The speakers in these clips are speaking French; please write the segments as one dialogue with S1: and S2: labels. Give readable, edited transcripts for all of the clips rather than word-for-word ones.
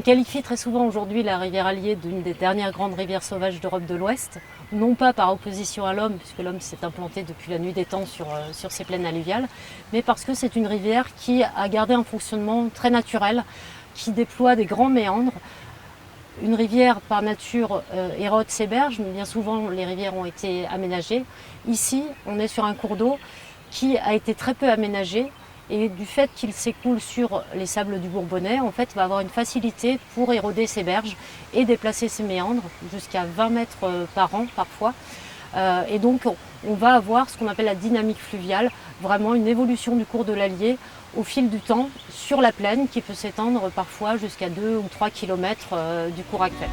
S1: qualifie très souvent aujourd'hui la rivière Allier d'une des dernières grandes rivières sauvages d'Europe de l'Ouest, non pas par opposition à l'homme, puisque l'homme s'est implanté depuis la nuit des temps sur ces plaines alluviales, mais parce que c'est une rivière qui a gardé un fonctionnement très naturel, qui déploie des grands méandres. Une rivière par nature érode ses berges, mais bien souvent les rivières ont été aménagées. Ici, on est sur un cours d'eau qui a été très peu aménagé, et du fait qu'il s'écoule sur les sables du Bourbonnais, en fait, il va avoir une facilité pour éroder ses berges et déplacer ses méandres jusqu'à 20 mètres par an parfois. Et donc, on va avoir ce qu'on appelle la dynamique fluviale, vraiment une évolution du cours de l'Allier au fil du temps sur la plaine qui peut s'étendre parfois jusqu'à 2 ou 3 km du cours actuel.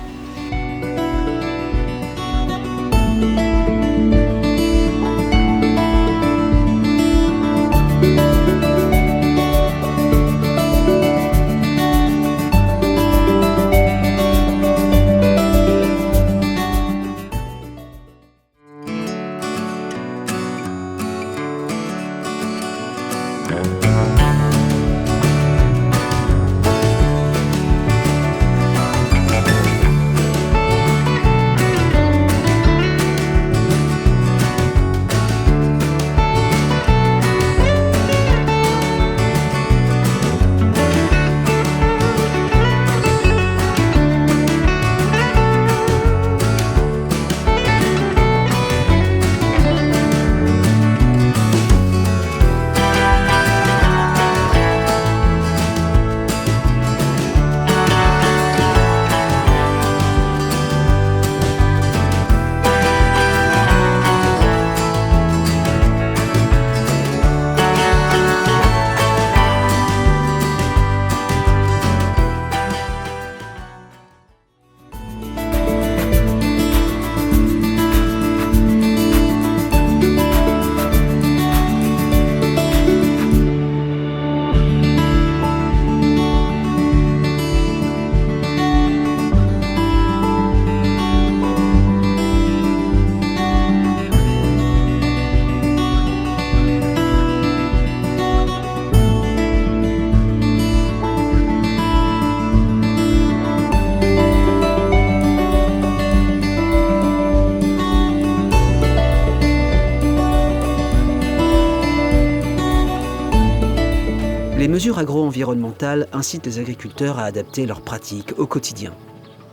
S2: Les mesures agro-environnementales incitent les agriculteurs à adapter leurs pratiques au quotidien.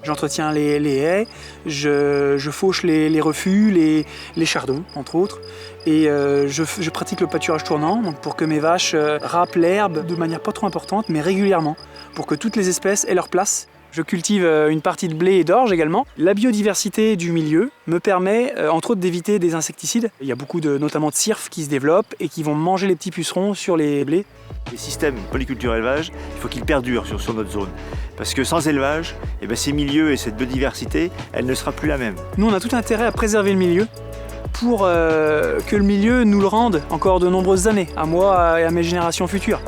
S3: J'entretiens les haies, je fauche les refus, les chardons, entre autres. Et je pratique le pâturage tournant, donc pour que mes vaches râpent l'herbe de manière pas trop importante, mais régulièrement, pour que toutes les espèces aient leur place. Je cultive une partie de blé et d'orge également. La biodiversité du milieu me permet, entre autres, d'éviter des insecticides. Il y a beaucoup notamment de cirfes qui se développent et qui vont manger les petits pucerons sur les blés.
S4: Les systèmes polyculture-élevage, il faut qu'ils perdurent sur notre zone. Parce que sans élevage, ces milieux et cette biodiversité, elle ne sera plus la même.
S3: Nous, on a tout intérêt à préserver le milieu pour que le milieu nous le rende encore de nombreuses années, à moi et à mes générations futures.